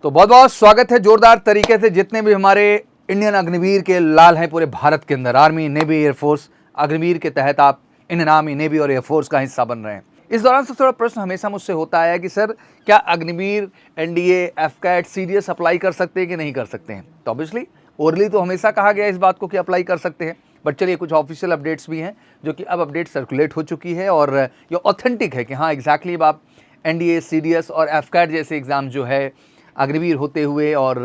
तो बहुत बहुत स्वागत है जोरदार तरीके से जितने भी हमारे इंडियन अग्निवीर के लाल हैं पूरे भारत के अंदर, आर्मी, नेवी, एयरफोर्स। अग्निवीर के तहत आप इंडियन आर्मी, नेवी और एयरफोर्स का हिस्सा बन रहे हैं। इस दौरान सबसे बड़ा प्रश्न हमेशा मुझसे होता है कि सर क्या Agniveer, NDA, AFCAT, CDS apply कर सकते हैं कि नहीं कर सकते हैं। तो ऑब्वियसली ओरली तो हमेशा कहा गया इस बात को कि अप्लाई कर सकते हैं, बट चलिए कुछ ऑफिशियल अपडेट्स भी हैं जो कि अब अपडेट सर्कुलेट हो चुकी है और ये ऑथेंटिक है कि हाँ एग्जैक्टली अब आप एनडीए, सीडीएस और एफकैट जैसे एग्ज़ाम जो है अग्निवीर होते हुए और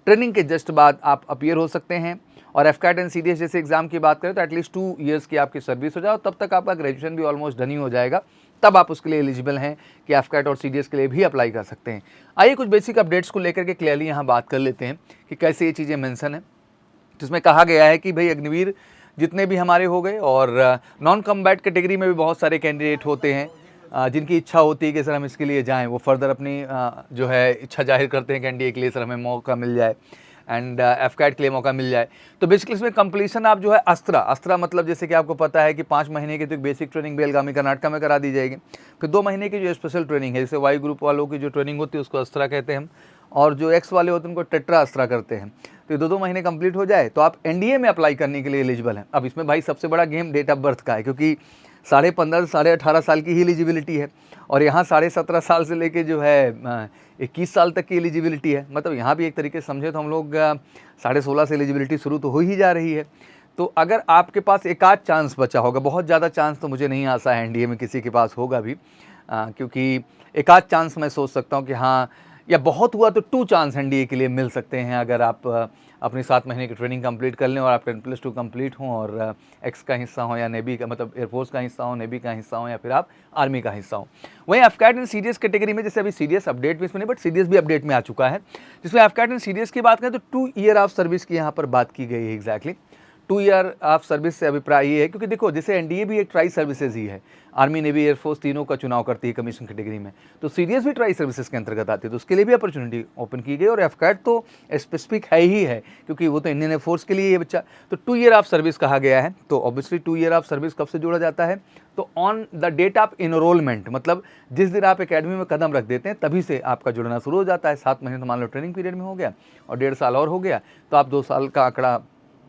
ट्रेनिंग के जस्ट बाद आप अपीयर हो सकते हैं। और एफकैट एंड सीडीएस जैसे एग्जाम की बात करें तो एटलीस्ट 2 ईयर्स की आपकी सर्विस हो जाए, तब तक आपका ग्रेजुएशन भी ऑलमोस्ट डन ही हो जाएगा, तब आप उसके लिए एलिजिबल हैं कि एफकैट और सीडीएस के लिए भी अप्लाई कर सकते हैं। आइए कुछ बेसिक अपडेट्स को लेकर के क्लियरली यहाँ बात कर लेते हैं कि कैसे ये चीज़ें मेंशन है। जिसमें कहा गया है कि भाई अग्निवीर जितने भी हमारे हो गए और नॉन कम्बैट कैटेगरी में भी बहुत सारे कैंडिडेट होते हैं जिनकी इच्छा होती है कि सर हम इसके लिए जाएं, वो फर्दर अपनी जो है इच्छा जाहिर करते हैं कि एनडीए के लिए सर हमें मौका मिल जाए एंड एफकैट के लिए मौका मिल जाए। तो बेसिकली इसमें कंप्लीशन आप जो है अस्त्रा मतलब जैसे कि आपको पता है कि 5 महीने की तो एक बेसिक ट्रेनिंग बेलगामी कर्नाटका में करा दी जाएगी, फिर 2 महीने की जो स्पेशल ट्रेनिंग है जैसे वाई ग्रुप वालों की जो ट्रेनिंग होती है उसको अस्त्रा कहते हैं हम, और जो एक्स वाले होते हैं उनको टेट्रा अस्त्रा करते हैं। तो ये 2 महीने कंप्लीट हो जाए तो आप एनडीए में अप्लाई करने के लिए एलिजिबल हैं। अब इसमें भाई सबसे बड़ा गेम डेट ऑफ बर्थ का है, क्योंकि 15.5 से 18.5 साल की ही एलिजिबिलिटी है और यहाँ 17.5 साल से लेके जो है 21 साल तक की एलिजिबिलिटी है। मतलब यहाँ भी एक तरीके से समझे तो हम लोग 16.5 से एलिजिबिलिटी शुरू तो हो ही जा रही है। तो अगर आपके पास एक आध चांस बचा होगा, बहुत ज़्यादा चांस तो मुझे नहीं आशा है एनडीए में किसी के पास होगा भी, क्योंकि एक आध चांस मैं सोच सकता हूँ कि हाँ, या बहुत हुआ तो 2 चांस एनडीए के लिए मिल सकते हैं अगर आप अपनी 7 महीने की ट्रेनिंग कंप्लीट कर लें और आप 10+2 कंप्लीट हों और एक्स का हिस्सा हो या नेवी का, मतलब एयरफोर्स का हिस्सा हो, नेवी का हिस्सा हो या फिर आप आर्मी का हिस्सा हो। वहीं एफकैट एंड सीडीएस कैटेगरी में जैसे अभी सीडीएस अपडेट भी इसमें नहीं बट सीडीएस भी अपडेट में आ चुका है, जिसमें एफकैट एंड सीडीएस की बात करें तो 2 ईयर ऑफ सर्विस की यहाँ पर बात की गई है। एग्जैक्टली 2 ईयर ऑफ सर्विस से अभिप्राय ये है, क्योंकि देखो जैसे एनडीए भी एक ट्राई सर्विसेज ही है, आर्मी, नेवी, एयरफोर्स तीनों का चुनाव करती है कमीशन कैटेगरी में, तो सीडीएस भी ट्राई सर्विसेज के अंतर्गत आती है, तो उसके लिए भी अपॉर्चुनिटी ओपन की गई। और एफकैट तो स्पेसिफिक है ही है क्योंकि वो तो इंडियन एयरफोर्स के लिए ये बच्चा, तो 2 ईयर ऑफ सर्विस कहा गया है। तो ऑब्वियसली 2 ईयर ऑफ सर्विस कब से जोड़ा जाता है, तो on the date of enrolment, मतलब जिस दिन आप एकेडमी में कदम रख देते हैं तभी से आपका जुड़ना शुरू हो जाता है। 7 महीने तो मान लो ट्रेनिंग पीरियड में हो गया और 1.5 साल और हो गया, तो आप 2 साल का आंकड़ा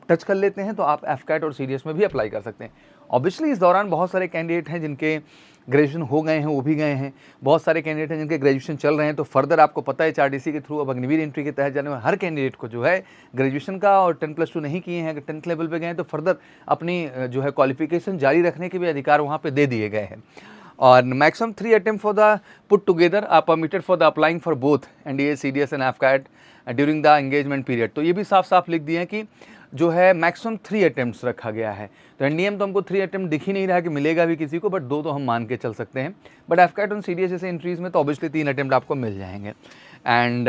टच कर लेते हैं, तो आप एफकैट और सीडीएस में भी अप्लाई कर सकते हैं। ऑब्वियसली इस दौरान बहुत सारे कैंडिडेट हैं जिनके ग्रेजुएशन हो गए हैं, वो भी गए हैं, बहुत सारे कैंडिडेट हैं जिनके ग्रेजुएशन चल रहे हैं। तो फर्दर आपको पता है एचआरडीसी के थ्रू अब अग्निवीर एंट्री के तहत जाने में हर कैंडिडेट को जो है ग्रेजुएशन का और 10+2 नहीं किए हैं, अगर 10th लेवल पे गए हैं तो फर्दर अपनी जो है क्वालिफिकेशन जारी रखने के भी अधिकार वहाँ पर दे दिए गए हैं। और maximum 3 attempt for the put together are permitted for the applying for both NDA, CDS and AFCAT during the engagement period. तो ये भी साफ साफ लिख दिए हैं कि जो है मैक्सिमम 3 अटेम्प्ट्स रखा गया है। तो एनडीए में तो हमको 3 अटेम्प्ट दिख ही नहीं रहा कि मिलेगा भी किसी को, बट 2 तो हम मान के चल सकते हैं। बट एफकैट और सीडीएस जैसे एंट्रीज में तो ऑब्वियसली 3 अटेम्प्ट आपको मिल जाएंगे। And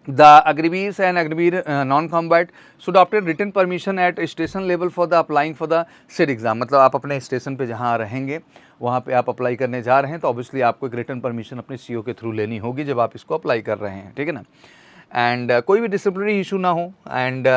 the Agniveer and Agniveer non combat should obtain written permission at station level for the applying for the said exam. मतलब आप अपने स्टेशन पे जहाँ रहेंगे वहाँ पे आप अप्लाई करने जा रहे हैं तो ऑब्वियसली आपको एक रिटन परमिशन अपने सीओ के थ्रू लेनी होगी जब आप इसको अप्लाई कर रहे हैं, ठीक है ना। एंड कोई भी डिसिप्लिनरी इशू ना हो एंड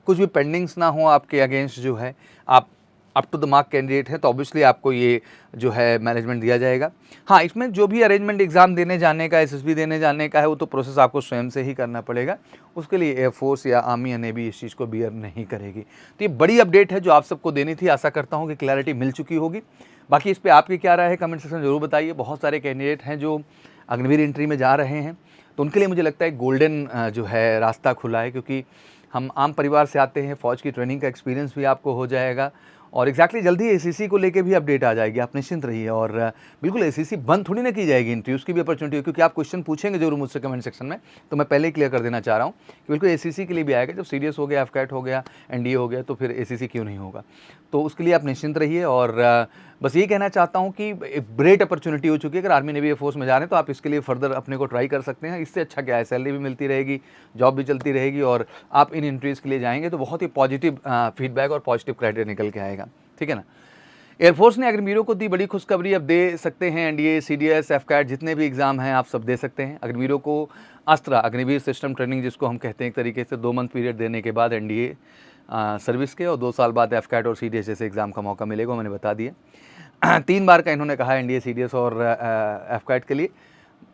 कुछ भी पेंडिंग्स ना हो आपके अगेंस्ट, जो है आप up to the mark candidate है तो ऑब्वियसली आपको ये जो है मैनेजमेंट दिया जाएगा। हाँ, इसमें जो भी अरेंजमेंट एग्जाम देने जाने का, एसएसबी देने जाने का है, वो तो प्रोसेस आपको स्वयं से ही करना पड़ेगा, उसके लिए एयरफोर्स या आर्मी या नेवी इस चीज़ को बियर नहीं करेगी। तो ये बड़ी अपडेट है जो आप सबको देनी थी, आशा करता हूँ कि क्लैरिटी मिल चुकी होगी। बाकी इस पर आपकी क्या राय है कमेंट सेक्शन जरूर बताइए। बहुत सारे कैंडिडेट हैं जो अग्निवीर एंट्री में जा रहे हैं, तो उनके लिए मुझे लगता है गोल्डन जो है रास्ता खुला है, क्योंकि हम आम परिवार से आते हैं, फ़ौज की ट्रेनिंग का एक्सपीरियंस भी आपको हो जाएगा और एग्जैक्टली जल्दी एसीसी को लेके भी अपडेट आ जाएगी, आप निश्चिंत रहिए। और बिल्कुल एसीसी बंद थोड़ी ना की जाएगी, इंटरव्यूज़ की भी अपॉर्चुनिटी है, क्योंकि आप क्वेश्चन पूछेंगे जरूर मुझसे कमेंट सेक्शन में, तो मैं पहले ही क्लियर कर देना चाह रहा हूँ कि बिल्कुल एसीसी के लिए भी आएगा। जब सीडीएस हो गया, एफकैट हो गया, एनडीए हो गया, तो फिर एसीसी क्यों नहीं होगा। तो उसके लिए आप निश्चिंत रहिए। और बस ये कहना चाहता हूँ कि एक ग्रेट अपॉर्चुनिटी हो चुकी है, अगर आर्मी, नेवी, एयरफोर्स में जा रहे हैं तो आप इसके लिए फर्दर अपने को ट्राई कर सकते हैं। इससे अच्छा क्या है, सैलरी भी मिलती रहेगी, जॉब भी चलती रहेगी और आप इन इंटरव्यूज़ के लिए जाएंगे तो बहुत ही पॉजिटिव फीडबैक और पॉजिटिव क्राइटेरिया निकल के आएगा, ठीक है ना। एयरफोर्स ने अग्निवीरों को दी बड़ी खुशखबरी, अब दे सकते हैं एनडीए, सीडीएस, एफकैट जितने भी एग्जाम हैं आप सब दे सकते हैं। अग्निवीरों को अस्त्रा, अग्निवीर सिस्टम ट्रेनिंग जिसको हम कहते हैं, एक तरीके से 2 मंथ पीरियड देने के बाद एनडीए सर्विस के और 2 साल बाद एफकैट और सीडीएस जैसे एग्जाम का मौका मिलेगा, मैंने बता दिया। 3 बार का इन्होंने कहा एनडीए, सीडीएस और एफकैट के लिए,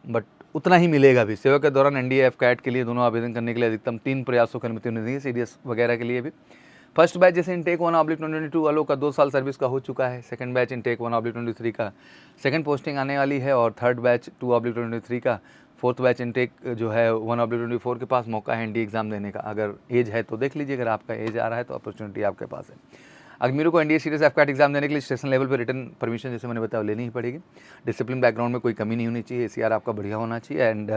बट उतना ही मिलेगा भी। सेवा के दौरान एनडीए कैट के लिए दोनों आवेदन करने के लिए अधिकतम 3 प्रयासों की अनुमति होनी चाहिए, सीडीएस वगैरह के लिए भी। फर्स्ट बैच जैसे इनटेक 1/2022 वालों का 2 साल सर्विस का हो चुका है। सेकंड बैच इनटेक 1/23 का सेकंड पोस्टिंग आने वाली है और थर्ड बैच 2/23 का। फोर्थ बैच इनटेक जो है 1/24 के पास मौका है एनडीए एग्जाम देने का। अगर एज है तो देख लीजिए, अगर आपका एज आ रहा है तो अपॉर्चुनिटी आपके पास है। अग्निवीरों को एनडीए सीडीएस एफकैट एग्जाम देने के लिए स्टेशन लेवल पर रिटर्न परमिशन जैसे मैंने बताया लेनी ही पड़ेगी। डिसिप्लिन बैकग्राउंड में कोई कमी नहीं होनी चाहिए, एसीआर आपका बढ़िया होना चाहिए एंड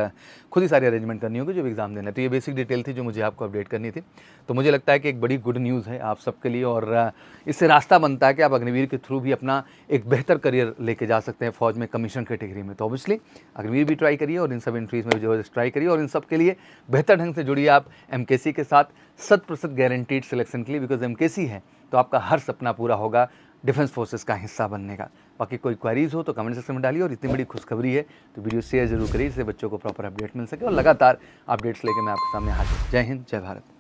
खुद ही सारी अरेंजमेंट करनी होगी जब एग्जाम देना है। तो ये बेसिक डिटेल थी जो मुझे आपको अपडेट करनी थी। तो मुझे लगता है कि एक बड़ी गुड न्यूज़ है आप सबके लिए और इससे रास्ता बनता है कि आप अग्निवीर के थ्रू भी अपना एक बेहतर करियर लेके जा सकते हैं फौज में कमीशन कैटेगरी में। तो ऑब्वियसली अग्निवीर भी ट्राई करिए और इन सब एंट्रीज में भी जबरदस्त ट्राई करिए और इन सब के लिए बेहतर ढंग से जुड़िए आप एमकेसी के साथ 100% गारंटीड सिलेक्शन के लिए, बिकॉज एमकेसी है तो आपका हर सपना पूरा होगा डिफेंस फोर्सेस का हिस्सा बनने का। बाकी कोई क्वेरीज हो तो कमेंट सेक्शन में डालिए और इतनी बड़ी खुशखबरी है तो वीडियो शेयर जरूर करिए जिससे बच्चों को प्रॉपर अपडेट मिल सके और लगातार अपडेट्स लेके मैं आपके सामने हाजिर। जय हिंद, जय भारत।